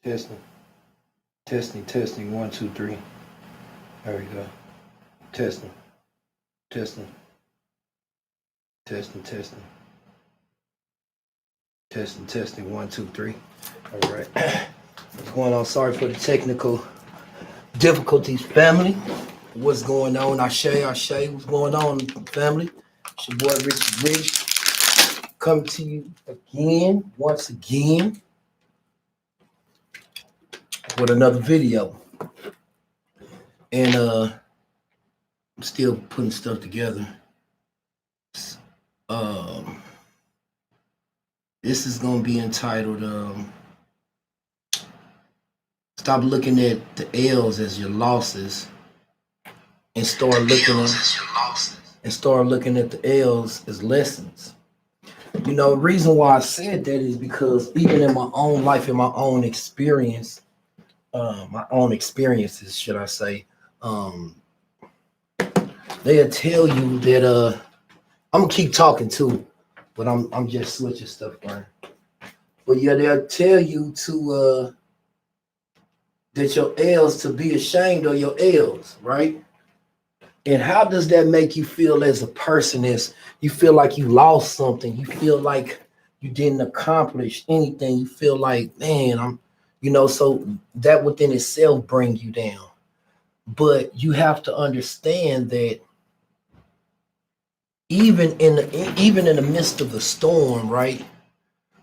Testing, testing, testing. 1, 2, 3. There we go. Testing, testing, testing, testing, testing, testing. 1, 2, 3. All right. What's going on? Sorry for the technical difficulties, family. What's going on? Ashe. What's going on, family? It's your boy Rich coming to you again, once again, with another video. And I'm still putting stuff together. This is gonna be entitled Stop Looking at the L's as your losses and start looking at the L's as lessons. You know, the reason why I said that is because even in my own life, in my own experience, my own experiences, should I say, they'll tell you that I'm gonna keep talking too, but I'm just switching stuff around. But yeah, they'll tell you to that your L's, to be ashamed of your L's, right? And how does that make you feel as a person? Is you feel like you lost something, you feel like you didn't accomplish anything, you feel like, man, so that within itself bring you down. But you have to understand that even in the midst of the storm, right?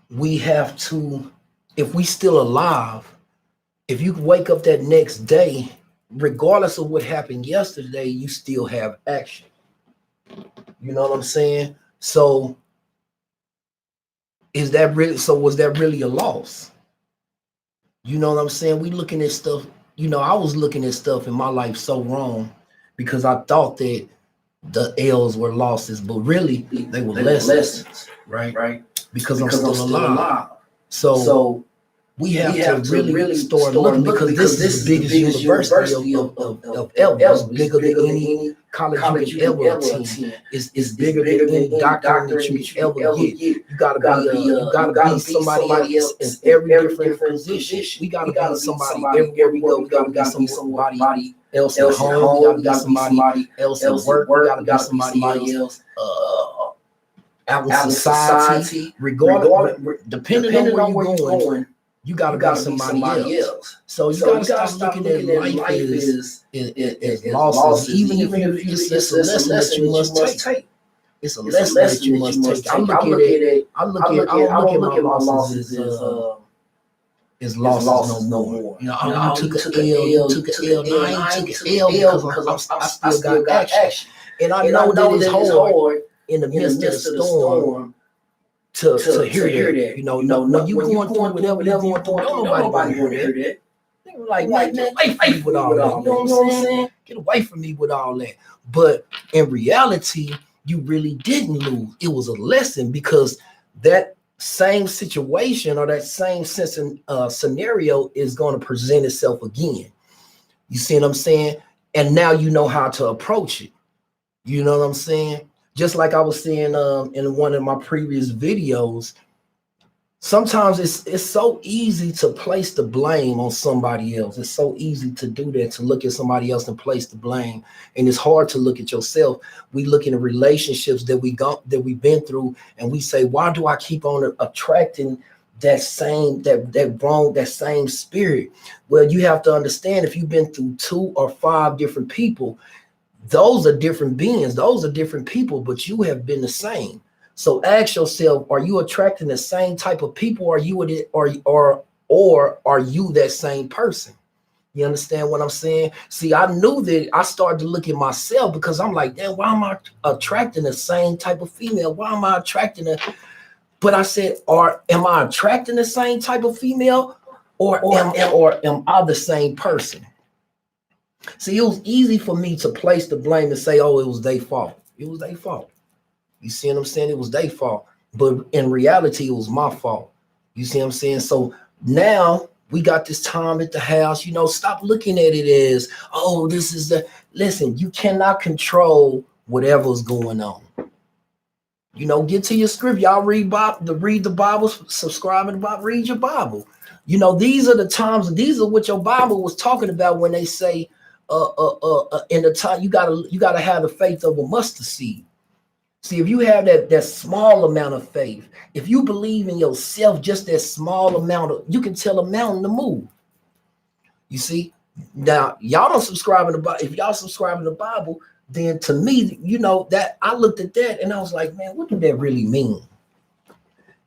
We have to, if we still alive, if you wake up that next day, regardless of what happened yesterday, you still have action. You know what I'm saying? So was that really a loss? You know what I'm saying? We looking at stuff, I was looking at stuff in my life so wrong because I thought that the L's were losses, but really they were lessons, right? Because I'm still alive. So we have to really start looking, because this is the biggest university of ever. It's bigger than any college you can ever attend. It's bigger than any doctrine that you can ever get. You gotta be somebody else in every different position. We gotta be somebody everywhere we go. We gotta be somebody else at home. We gotta be somebody else at work. We gotta be somebody else out in society. Regardless, depending on where you're going, you gotta be somebody else. So you gotta stop looking at life as losses, even if it's a lesson that you must take. It's a lesson that you must take. I don't look at my losses as losses no more. You know, you took an L, you took an L. No, I ain't took an L because I still got action. And I know that it's hard in the midst of the storm to hear that. You know, when you going through whatever you're going through, don't nobody want to hear that. Like, man, get away from me with all that. You know what I'm saying? Get away from me with all that. But in reality, you really didn't lose. It was a lesson, because that same situation or that same scenario is going to present itself again. You see what I'm saying? And now you know how to approach it. You know what I'm saying? Just like I was saying in one of my previous videos, sometimes it's so easy to place the blame on somebody else. It's so easy to do that, to look at somebody else and place the blame. And it's hard to look at yourself. We look at the relationships that we've been through, and we say, why do I keep on attracting that same spirit? Well, you have to understand, if you've been through 2 or 5 different people, those are different beings, those are different people, but you have been the same. So ask yourself, are you attracting the same type of people? Or are you that same person? You understand what I'm saying? See, I knew that. I started to look at myself, because I'm like, damn, why am I attracting the same type of female? Why am I attracting a? But I said, am I attracting the same type of female, or am I the same person? See, it was easy for me to place the blame and say, oh, it was their fault. It was their fault. You see what I'm saying? It was their fault. But in reality, it was my fault. You see what I'm saying? So now we got this time at the house. You know, stop looking at it as, oh, this is the. Listen, you cannot control whatever's going on. You know, get to your script. Y'all read the Bible, subscribe to the Bible, read your Bible. You know, these are the times, these are what your Bible was talking about when they say, in the time you gotta have the faith of a mustard seed. See, if you have that small amount of faith, if you believe in yourself, just that small amount you can tell a mountain to move. You see, now y'all don't subscribe to the Bible. If y'all subscribe to the Bible, then to me, you know, that I looked at that and I was like, man, what do that really mean?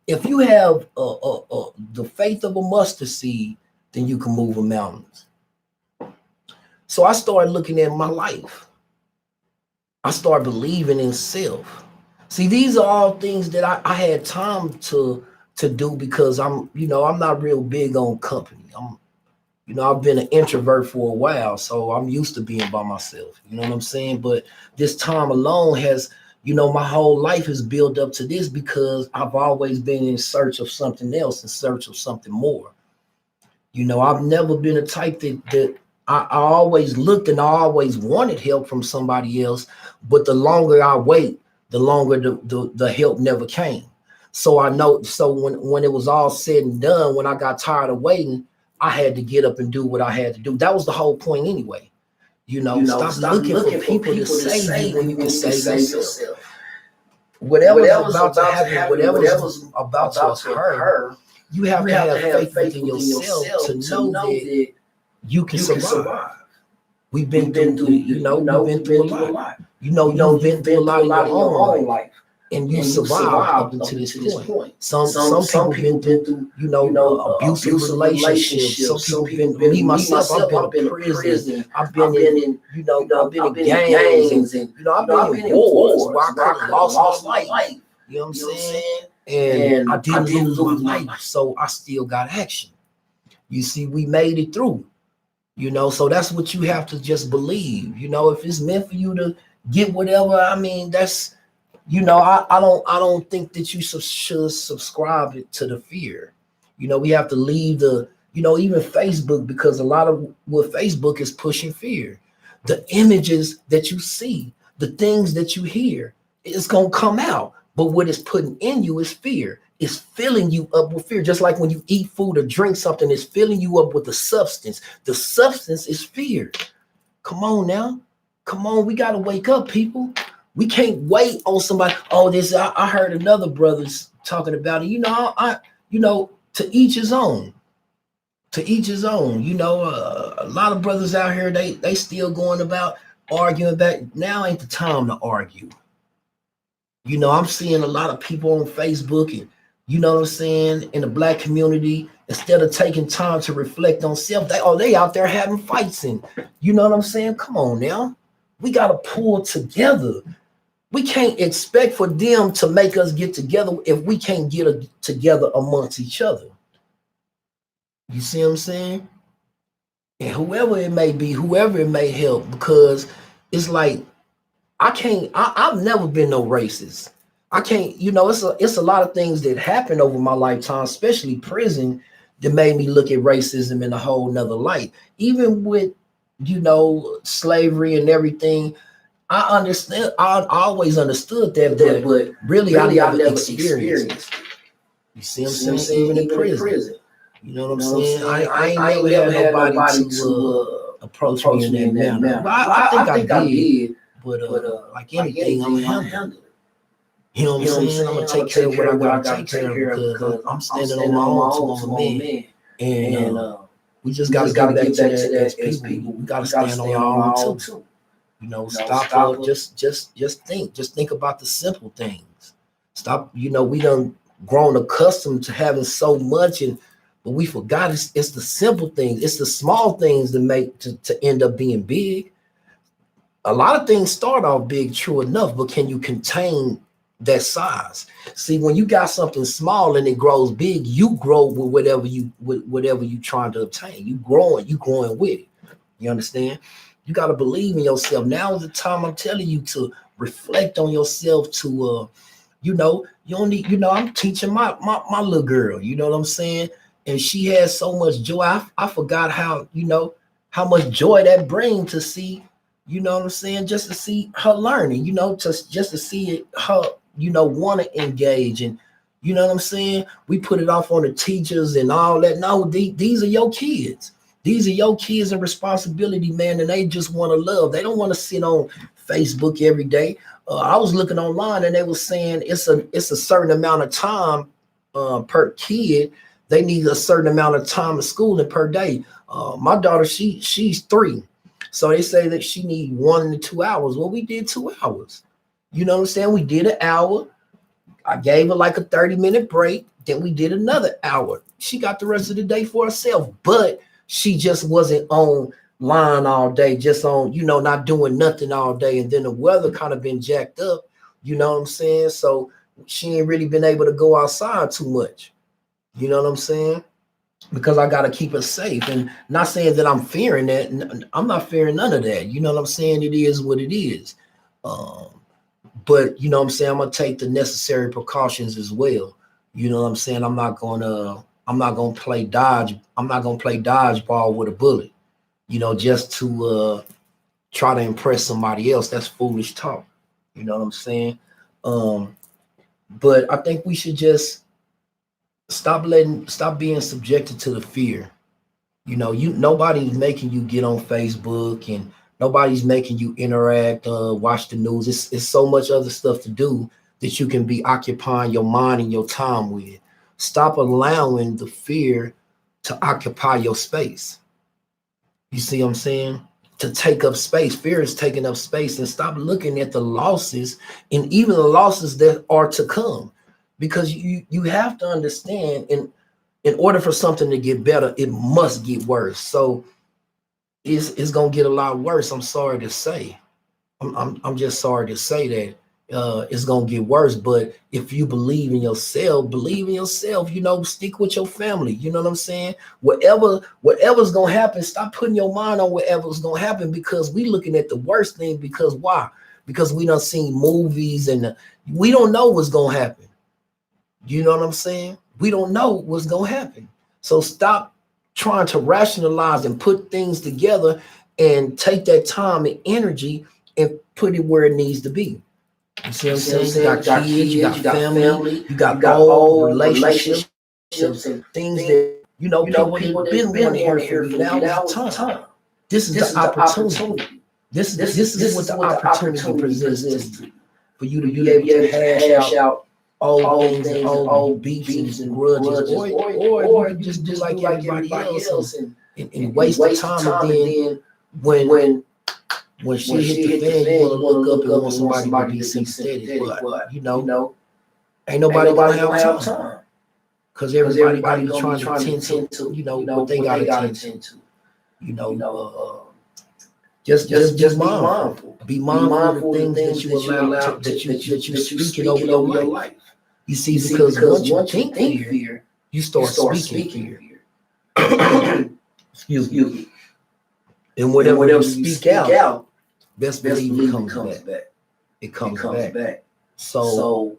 If you have the faith of a mustard seed, then you can move mountains. So I started looking at my life. I started believing in self. See, these are all things that I had time to do, because I'm not real big on company. I've been an introvert for a while, so I'm used to being by myself. You know what I'm saying? But this time alone has, my whole life is built up to this, because I've always been in search of something else, in search of something more. I've never been a type that I always looked and I always wanted help from somebody else, but the longer I wait, the longer the help never came. So I know, so when it was all said and done, when I got tired of waiting, I had to get up and do what I had to do. That was the whole point anyway. Stop looking for people to save you when you can save yourself. Whatever's about to happen, whatever's about to occur, you have to have faith within yourself to know that you can survive. We've been through, we've been through a lot. You've been through a lot in your own life, and you survived up until this point. Some people been through, abusive relationships. Some people been, me myself, I've been in prison. I've been in gangs, and I've been in wars where I could have lost my life. You know what I'm saying? And I didn't lose my life, so I still got action. You see, we made it through. So that's what you have to just believe. If it's meant for you to get whatever, I mean, that's, I don't think that you should subscribe it to the fear. We have to leave the, even Facebook, because a lot of what Facebook is pushing fear. The images that you see, the things that you hear, it's gonna come out. But what it's putting in you is fear. It's filling you up with fear. Just like when you eat food or drink something, it's filling you up with the substance. The substance is fear. Come on now. Come on, we gotta wake up, people. We can't wait on somebody. Oh, this I heard another brothers talking about it. To each his own. To each his own. A lot of brothers out here, they still going about arguing back. Now ain't the time to argue. I'm seeing a lot of people on Facebook and what I'm saying, in the black community, instead of taking time to reflect on self, they out there having fights and you know what I'm saying? Come on now. We gotta pull together. We can't expect for them to make us get together if we can't get together amongst each other. You see what I'm saying? And whoever it may be, whoever it may help, because it's like I've never been no racist. I can't, it's a lot of things that happened over my lifetime, especially prison, that made me look at racism in a whole nother light. Even with, slavery and everything, I understand. I always understood that, but really I never experienced. You see what I'm saying? Even in prison. You know what I'm saying? I ain't never had nobody to approach me in that manner. But I think I did. But like anything, I'm gonna handle it. You know what I'm saying? I'm gonna take care of what I gotta take care of because I'm standing on my own to my man. And we just gotta get back to that as people. We gotta stand on our own too. Stop. Just think. Just think about the simple things. Stop. We done grown accustomed to having so much, but we forgot it's the simple things. It's the small things that make to end up being big. A lot of things start off big, true enough, but can you contain that size? See, when you got something small and it grows big, you grow with whatever you trying to obtain. You growing with it. You understand? You got to believe in yourself. Now is the time I'm telling you to reflect on yourself. To you don't need. I'm teaching my little girl. You know what I'm saying? And she has so much joy. I forgot how much joy that brings to see. You know what I'm saying? Just to see her learning, just to see it, her, want to engage. And you know what I'm saying? We put it off on the teachers and all that. No, these are your kids. These are your kids and responsibility, man. And they just want to love. They don't want to sit on Facebook every day. I was looking online and they were saying it's a certain amount of time per kid. They need a certain amount of time of schooling per day. My daughter, she's 3. So they say that she need 1 to 2 hours. Well, we did 2 hours. You know what I'm saying? We did an hour. I gave her like a 30-minute break. Then we did another hour. She got the rest of the day for herself. But she just wasn't online all day, just on, not doing nothing all day. And then the weather kind of been jacked up. You know what I'm saying? So she ain't really been able to go outside too much. You know what I'm saying? Because I got to keep it safe. And not saying that I'm fearing that. I'm not fearing none of that. You know what I'm saying? It is what it is. But you know what I'm saying? I'm going to take the necessary precautions as well. You know what I'm saying? I'm not going to play dodge. I'm not going to play dodgeball with a bullet, just to try to impress somebody else. That's foolish talk. You know what I'm saying? But I think we should just stop being subjected to the fear. Nobody's making you get on Facebook and nobody's making you interact, watch the news. It's so much other stuff to do that you can be occupying your mind and your time with. Stop allowing the fear to occupy your space. You see what I'm saying? To take up space. Fear is taking up space, and stop looking at the losses and even the losses that are to come. Because you have to understand, in order for something to get better, it must get worse. So it's gonna get a lot worse. I'm sorry to say. I'm just sorry to say that it's gonna get worse. But if you believe in yourself, stick with your family. You know what I'm saying? Whatever's gonna happen, stop putting your mind on whatever's gonna happen, because we looking at the worst thing. Because why? Because we done seen movies and we don't know what's gonna happen. You know what I'm saying? We don't know what's going to happen. So stop trying to rationalize and put things together and take that time and energy and put it where it needs to be. You see what I'm saying? You got kids, you got family, you got old relationships and things that, people that been wanting to hear from you. Now is the time. This is the opportunity. This is what the opportunity presents to you. For you to be able to hash out old things and old beefs and grudges, or you can just do like everybody else and waste the time. And then when shit hit the fan, you want to look up and want somebody to be sympathetic, but ain't nobody gonna have time because everybody gonna be trying to attend to what they gotta attend to. Just be mindful. Be mindful of the things that you allow that you speaking over your life. You see, because once you think fear, you start speaking fear. Excuse me. And whatever you speak out, best believe it comes back. It comes back. So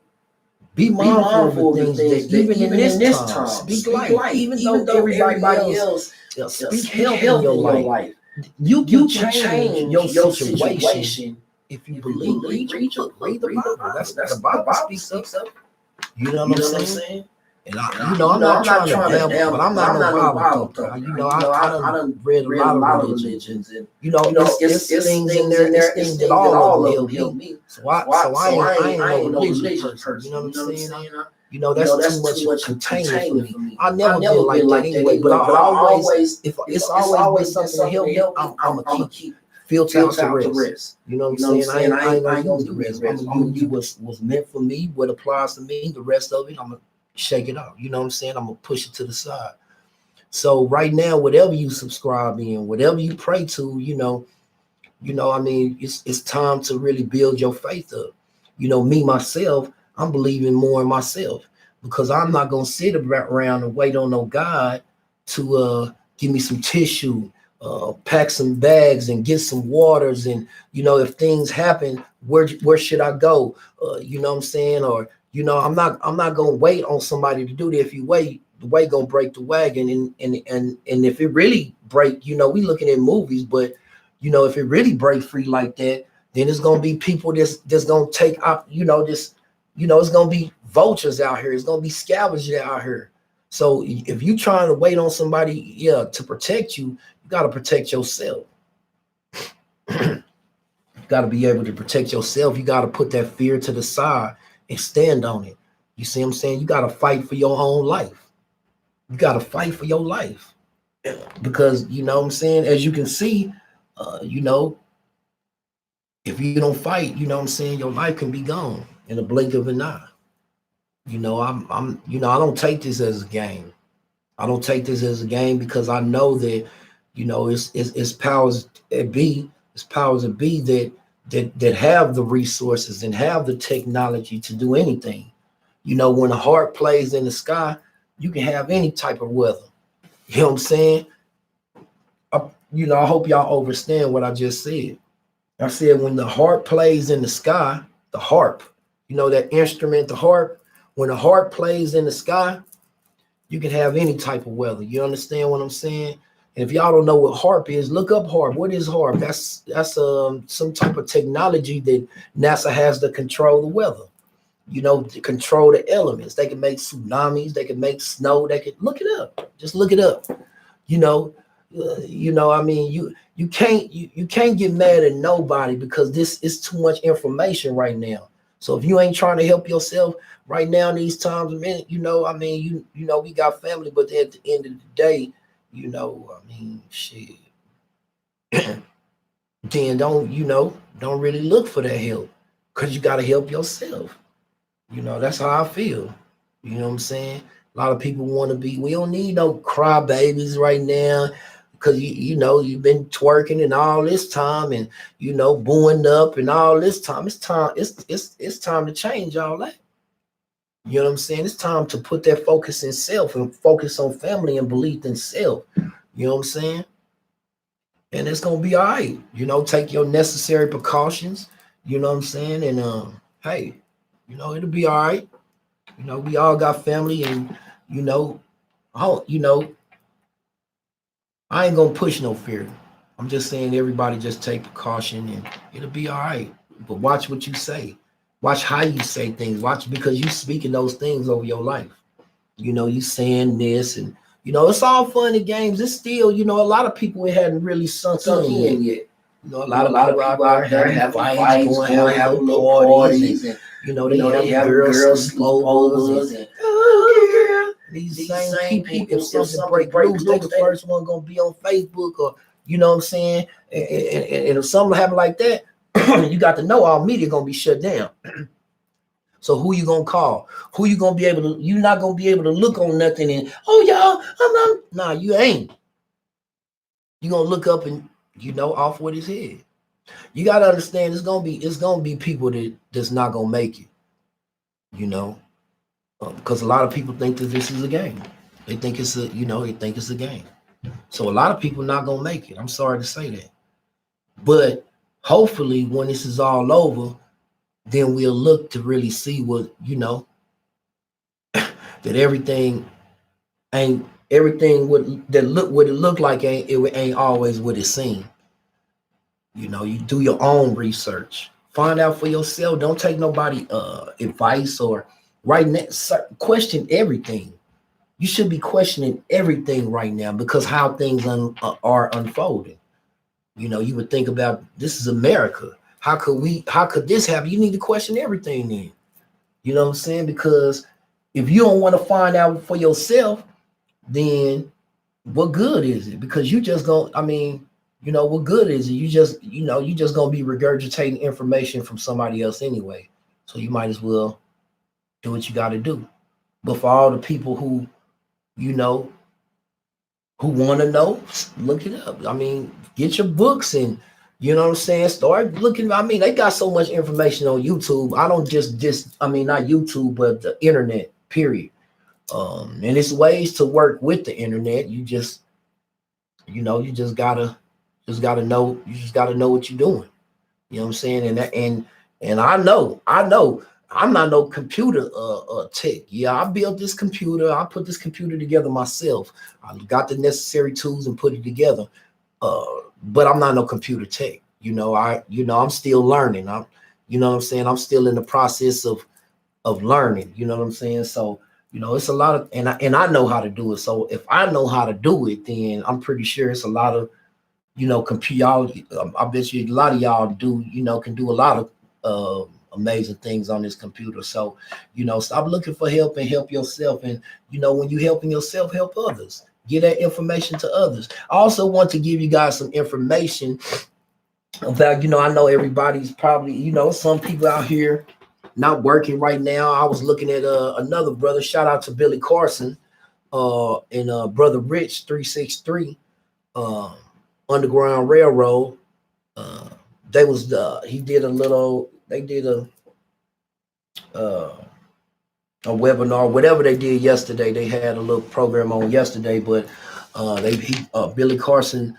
be mindful of the things that even in this time, speak life. Even though everybody else speak health in your life. You can change your situation if you believe. Read the Bible. That's the Bible speaks up. You know what I'm saying? And I'm not trying to dabble, but I'm not no Bible thumper. I done read a lot of religions, and it's things in there, it's things that all of them help me. So I ain't no religious person. You know what I'm saying? That's too much containment for me. I never been like that anyway, but I always, if it's always been something to help me, I'm gonna keep filter out the rest. You know what I'm saying? I ain't gonna use the rest. I'm gonna use what's meant for me, what applies to me. The rest of it, I'm gonna shake it out. You know what I'm saying? I'm gonna push it to the side. So right now, whatever you subscribe in, whatever you pray to, it's time to really build your faith up. Me myself, I'm believing more in myself because I'm not gonna sit around and wait on no God to give me some tissue, pack some bags and get some waters, and if things happen, where should I go? You know what I'm saying? Or I'm not gonna wait on somebody to do that. If you wait, the way gonna break the wagon, and if it really break, we looking at movies, but if it really break free like that, then it's gonna be people that's gonna take up, it's gonna be vultures out here. It's gonna be scavengers out here. So if you trying to wait on somebody, to protect you, you gotta protect yourself. You gotta be able to protect yourself. You gotta put that fear to the side and stand on it. You see what I'm saying? You gotta fight for your own life. You gotta fight for your life. Because you know what I'm saying, as you can see, if you don't fight, you know what I'm saying, your life can be gone in a blink of an eye. I don't take this as a game. I don't take this as a game because I know that, it's powers that be, that have the resources and have the technology to do anything. When a heart plays in the sky, you can have any type of weather. You know what I'm saying? I hope y'all understand what I just said. I said when the harp plays in the sky, the harp, that instrument, the harp, when the harp plays in the sky, you can have any type of weather. You understand what I'm saying? And if y'all don't know what harp is, look up harp. What is harp? That's some type of technology that NASA has to control the weather. To control the elements. They can make tsunamis. They can make snow. They can look it up. Just look it up. You can't get mad at nobody because this is too much information right now. So if you ain't trying to help yourself right now in these times, man, we got family, but at the end of the day, shit. Then don't really look for that help because you got to help yourself. That's how I feel. You know what I'm saying? A lot of people want to be, we don't need no crybabies right now because, you've been twerking and all this time and, booing up and all this time. It's time. It's time to change all that. You know what I'm saying? It's time to put that focus in self and focus on family and belief in self. You know what I'm saying? And it's going to be all right. Take your necessary precautions. You know what I'm saying? And, hey, it'll be all right. We all got family and, I ain't going to push no fear. I'm just saying everybody just take precaution and it'll be all right. But watch what you say. Watch how you say things. Watch because you speaking those things over your life. You saying this and it's all fun and games. It's still, a lot of people it hadn't really sunk in yet. A lot of people out there having fights, going having little parties, and they have girls sleepovers and these same people, if something break loose, they the first one gonna be on Facebook or you know what I'm saying? And if something happen like that, you got to know all media gonna be shut down. So who you gonna call? Who you gonna be able to? You're not gonna be able to look on nothing and y'all, nah, you ain't. You gonna look up and off with his head. You gotta understand it's gonna be people that's not gonna make it. Because a lot of people think that this is a game. They think it's a game. So a lot of people not gonna make it. I'm sorry to say that. But hopefully when this is all over, then we'll look to really see what, that everything what it looked like ain't always what it seemed. You do your own research. Find out for yourself. Don't take nobody advice or right now. Question everything. You should be questioning everything right now because how things are unfolding. You would think about this is America. How could this happen? You need to question everything then. You know what I'm saying? Because if you don't want to find out for yourself, then what good is it? Because you just what good is it? You just gonna be regurgitating information from somebody else anyway. So you might as well do what you gotta do. But for all the people who want to know, look it up. Get your books and start looking. They got so much information on YouTube. I don't not YouTube, but the internet, period. And it's ways to work with the internet. You just gotta know. You just gotta know what you're doing. You know what I'm saying? And I know I'm not no computer tech. Yeah, I built this computer. I put this computer together myself. I got the necessary tools and put it together. But I'm not no computer tech. I'm still learning. I'm still in the process of learning. You know what I'm saying? So, it's a lot of and I know how to do it. So if I know how to do it, then I'm pretty sure it's a lot of y'all. I bet you a lot of y'all can do a lot of amazing things on this computer. So, stop looking for help and help yourself. And when you helping yourself, help others. Get that information to others. I also want to give you guys some information about, I know everybody's probably, some people out here not working right now. I was looking at another brother. Shout out to Billy Carson and brother Rich 363 Underground Railroad. They did a webinar, whatever they did yesterday. They had a little program on yesterday, but Billy Carson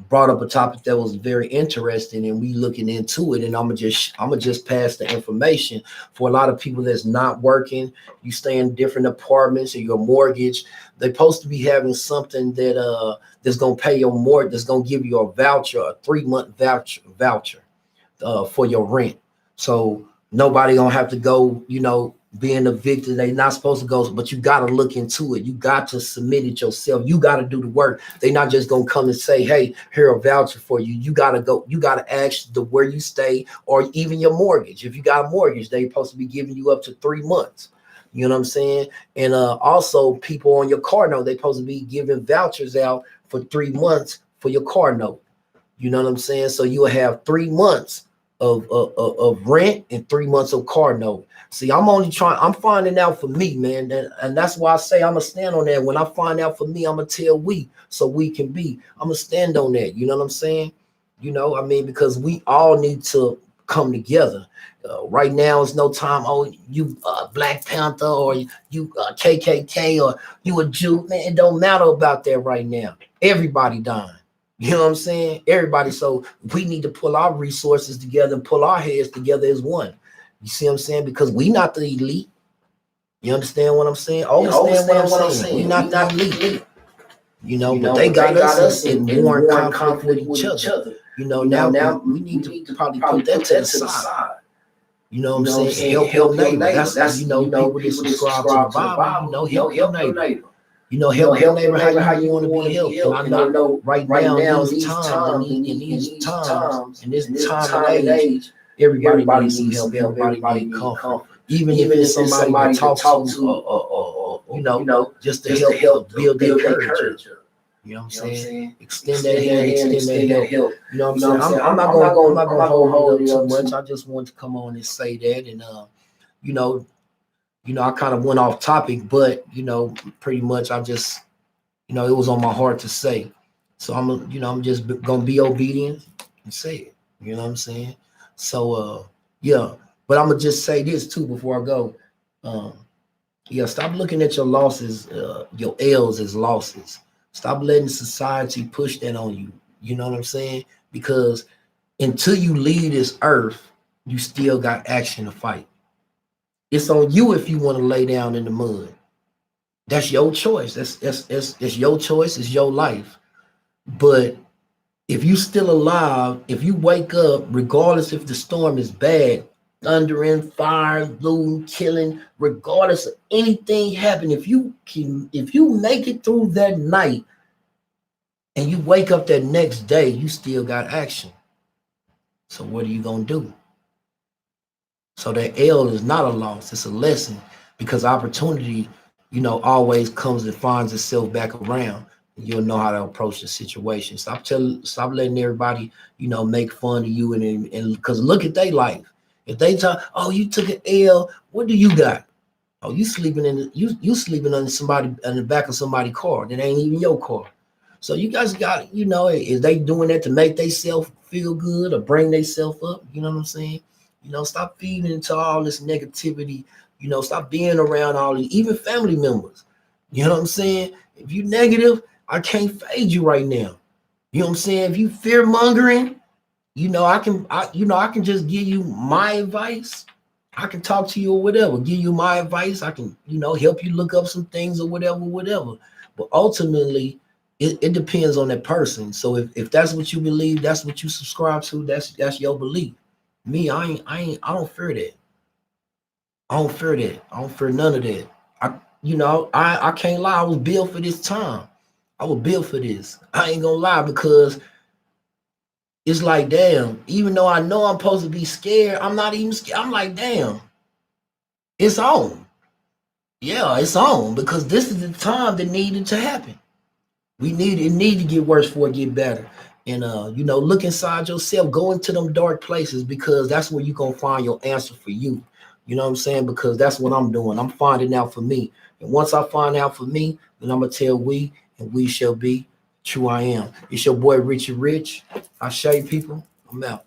brought up a topic that was very interesting, and we looking into it. And I'm gonna just pass the information for a lot of people that's not working. You stay in different apartments or your mortgage. They're supposed to be having something that's gonna pay your mortgage. That's gonna give you a voucher, a 3-month voucher for your rent. So nobody gonna have to go, being evicted. They not supposed to go, but you got to look into it. You got to submit it yourself. You got to do the work. They not just gonna come and say, hey, here a voucher for you. You got to go. You got to ask where you stay or even your mortgage. If you got a mortgage, they supposed to be giving you up to 3 months. You know what I'm saying? And also people on your car note, they supposed to be giving vouchers out for 3 months for your car note. You know what I'm saying? So you will have 3 months of rent and 3 months of car note. See, I'm finding out for me, man. And that's why I say I'm going to stand on that. When I find out for me, I'm going to tell so we can be. I'm going to stand on that. You know what I'm saying? Because we all need to come together. Right now, it's no time. Oh, you Black Panther or you KKK or you a Jew. Man, it don't matter about that right now. Everybody dying. You know what I'm saying? Everybody. So we need to pull our resources together and pull our heads together as one. You see what I'm saying? Because we not the elite. You understand what I'm saying? Understand what I'm saying? We not the elite. But they got us in more conflict with each other. Now we need to probably put that to the side. You know what I'm saying? Help your neighbor. That's people that subscribe to the Bible, help your neighbor. Help your neighbor how you want to be helped. And I know right now in these times, in this time and age, everybody needs some help. Everybody needs comfort. Even if it's somebody to talk to, or just to help build their courage. You know what I'm saying? Extend that hand, extend that help. You know what I'm saying? I'm not gonna hold it up too much. I just want to come on and say that. And I kind of went off topic, but pretty much I just, it was on my heart to say. So I'm just gonna be obedient and say it. You know what I'm saying? So yeah. But I'm gonna just say this too before I go. Stop looking at your losses, your L's as losses. Stop letting society push that on you. You know what I'm saying? Because until you leave this earth, you still got action to fight. It's on you if you want to lay down in the mud. That's your choice. That's your choice. It's your life. But if you still alive, if you wake up, regardless if the storm is bad, thundering, fire, looting, killing, regardless of anything happening, if you make it through that night and you wake up that next day, you still got action. So what are you gonna do? So that L is not a loss, it's a lesson, because opportunity, always comes and finds itself back around. You'll know how to approach the situation. Stop letting everybody, make fun of you and because look at their life. If they talk, oh, you took an L, what do you got? Oh, you sleeping you sleeping on the back of somebody's car that ain't even your car. So you guys got, is they doing that to make themselves feel good or bring themselves up? You know what I'm saying? Stop feeding into all this negativity. Stop being around all these, even family members. You know what I'm saying? If you negative, I can't fade you right now. You know what I'm saying? If you fear mongering, I can just give you my advice. I can talk to you or whatever, give you my advice. I can, help you look up some things or whatever. But ultimately, it depends on that person. So if that's what you believe, that's what you subscribe to, that's your belief. Me, I don't fear that. I don't fear that. I don't fear none of that. I can't lie. I was built for this time. I was built for this. I ain't gonna lie, because it's like, damn, even though I know I'm supposed to be scared, I'm not even scared. I'm like, damn, it's on. Yeah, it's on, because this is the time that needed to happen. It need to get worse before it get better. And look inside yourself, go into them dark places, because that's where you're gonna find your answer for you. You know what I'm saying? Because that's what I'm doing. I'm finding out for me. And once I find out for me, then I'm gonna tell we, and we shall be true I am. It's your boy Richie Rich. I show you people. I'm out.